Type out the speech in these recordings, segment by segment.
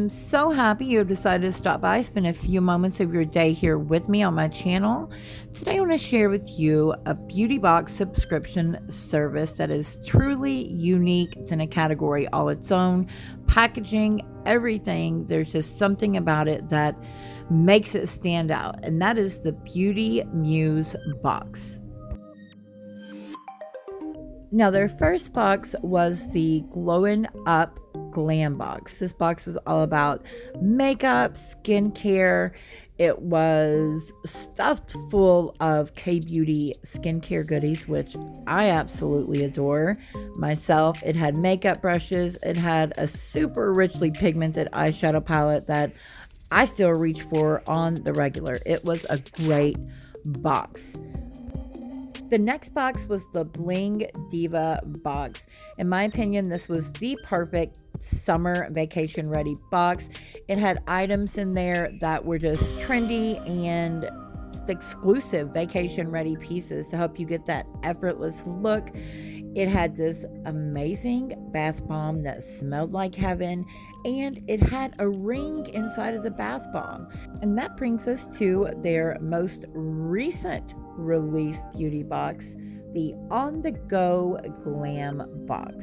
I'm so happy you decided to stop by, spend a few moments of your day here with me on my channel. Today I want to share with you a beauty box subscription service that is truly unique. It's in a category all its own. Packaging, everything, there's just something about it that makes it stand out, and that is the Beauty Muse box. Now, their first box was the Glowing Up Glam box. This box was all about makeup, skincare. It was stuffed full of K-Beauty skincare goodies, which I absolutely adore myself. It had makeup brushes. It had a super richly pigmented eyeshadow palette that I still reach for on the regular. It was a great box. The next box was the Bling Diva box. In my opinion, this was the perfect summer vacation ready box. It had items in there that were just trendy and exclusive vacation ready pieces to help you get that effortless look. It had this amazing bath bomb that smelled like heaven, and it had a ring inside of the bath bomb. And that brings us to their most recent released beauty box, the On The Go Glam box.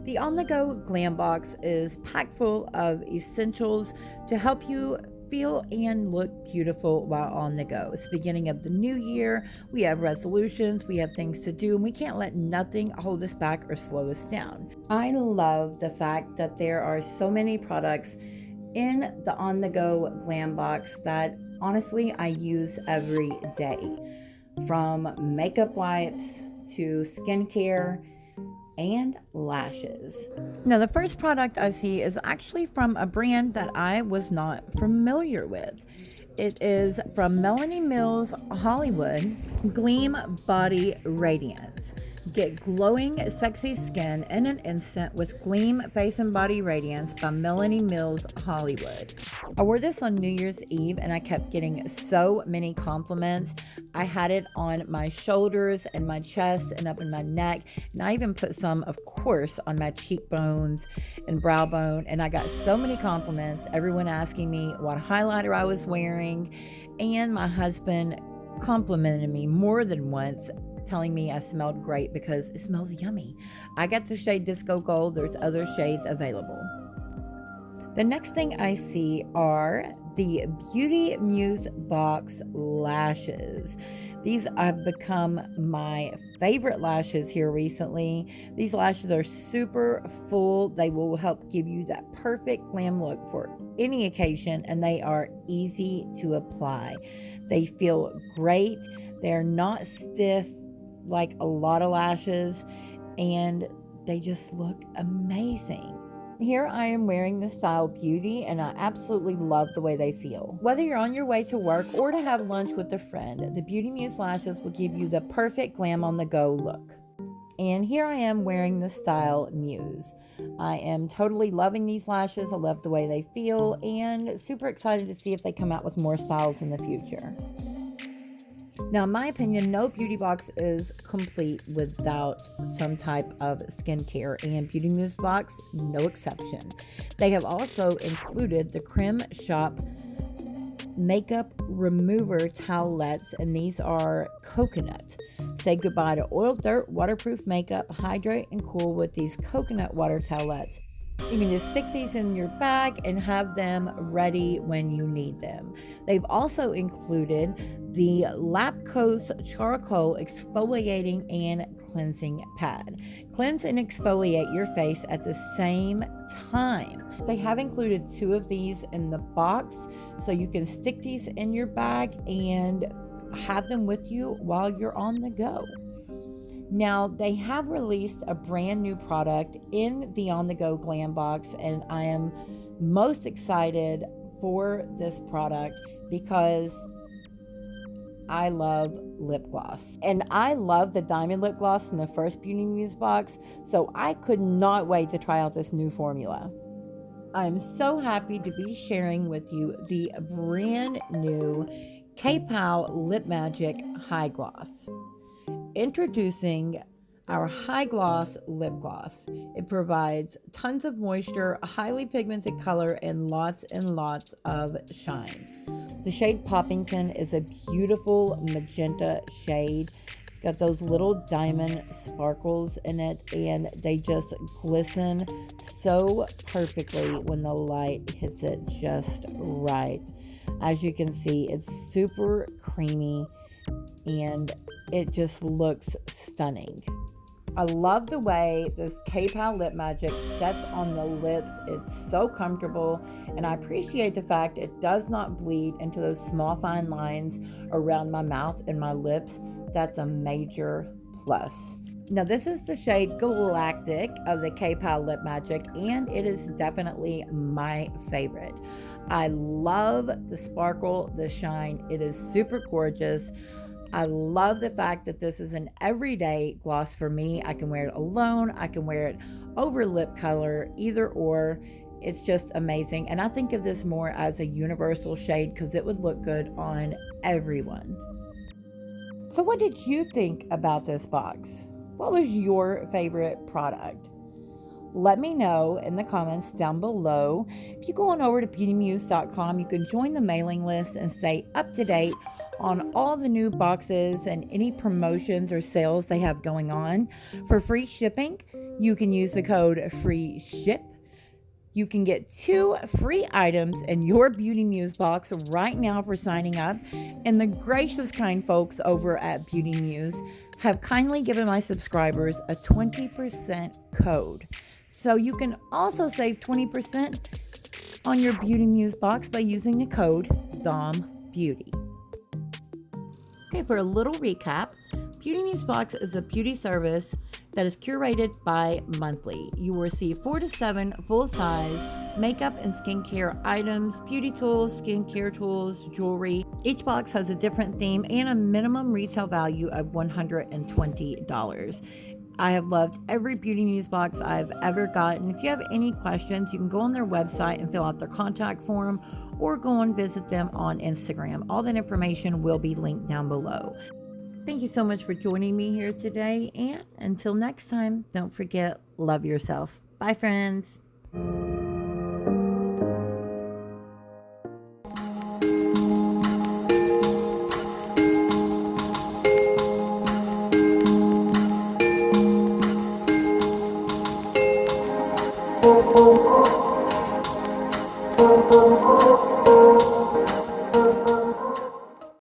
The On The Go Glam box is packed full of essentials to help you feel and look beautiful while on the go. It's the beginning of the new year. We have resolutions, we have things to do, and we can't let nothing hold us back or slow us down. I love the fact that there are so many products in the On The Go Glam box that honestly I use every day. From makeup wipes to skincare and lashes. Now, the first product I see is actually from a brand that I was not familiar with. It is from Melanie Mills Hollywood, GLAM Body Radiance. Get glowing, sexy skin in an instant with GLAM Face and Body Radiance by Melanie Mills Hollywood. I wore this on New Year's Eve and I kept getting so many compliments. I had it on my shoulders and my chest and up in my neck, and I even put some, of course, on my cheekbones and brow bone, and I got so many compliments, everyone asking me what highlighter I was wearing, and my husband complimented me more than once, telling me I smelled great because it smells yummy. I got the shade Disco Gold. There's other shades available. The next thing I see are the Beauty Muse box lashes. These have become my favorite lashes here recently. These lashes are super full. They will help give you that perfect glam look for any occasion, and they are easy to apply. They feel great. They're not stiff like a lot of lashes, and they just look amazing. Here I am wearing the style Beauty, and I absolutely love the way they feel. Whether you're on your way to work or to have lunch with a friend, the Beauty Muse lashes will give you the perfect glam on the go look. And here I am wearing the style Muse. I am totally loving these lashes. I love the way they feel, and super excited to see if they come out with more styles in the future. Now, in my opinion, no beauty box is complete without some type of skincare, and Beauty Muse box, no exception. They have also included the Creme Shop Makeup Remover Towelettes, and these are coconut. Say goodbye to oil, dirt, waterproof makeup. Hydrate and cool with these coconut water towelettes. You can just stick these in your bag and have them ready when you need them. They've also included the Lapcose Charcoal Exfoliating and Cleansing Pad. Cleanse and exfoliate your face at the same time. They have included 2 of these in the box, so you can stick these in your bag and have them with you while you're on the go. Now, they have released a brand new product in the On The Go Glam box, and I am most excited for this product because I love lip gloss. And I love the diamond lip gloss from the first Beauty Muse box, so I could not wait to try out this new formula. I'm so happy to be sharing with you the brand new K-Pow Lip Magic High Gloss. Introducing our high gloss lip gloss. It provides tons of moisture, a highly pigmented color, and lots of shine. The shade Poppington is a beautiful magenta shade. It's got those little diamond sparkles in it, and they just glisten so perfectly when the light hits it just right. As you can see, it's super creamy and it just looks stunning. I love the way this K-Pow Lip Magic sets on the lips. It's so comfortable, and I appreciate the fact it does not bleed into those small fine lines around my mouth and my lips. That's a major plus. Now this is the shade Galactic of the K-Pow Lip Magic, and it is definitely my favorite. I love the sparkle, the shine. It is super gorgeous. I love the fact that this is an everyday gloss for me. I can wear it alone. I can wear it over lip color, either or. It's just amazing. And I think of this more as a universal shade because it would look good on everyone. So what did you think about this box? What was your favorite product? Let me know in the comments down below. If you go on over to beautymuse.com, you can join the mailing list and stay up to date on all the new boxes and any promotions or sales they have going on. For free shipping, you can use the code FREESHIP. You can get 2 free items in your Beauty Muse box right now for signing up. And the gracious kind folks over at Beauty Muse have kindly given my subscribers a 20% code. So you can also save 20% on your Beauty Muse box by using the code DOMBEAUTY. Okay, for a little recap, Beauty Muse Box is a beauty service that is curated bi-monthly. You will receive 4 to 7 full-size makeup and skincare items, beauty tools, skincare tools, jewelry. Each box has a different theme and a minimum retail value of $120. I have loved every Beauty Muse box I've ever gotten. If you have any questions, you can go on their website and fill out their contact form, or go and visit them on Instagram. All that information will be linked down below. Thank you so much for joining me here today, and until next time, don't forget, love yourself. Bye, friends.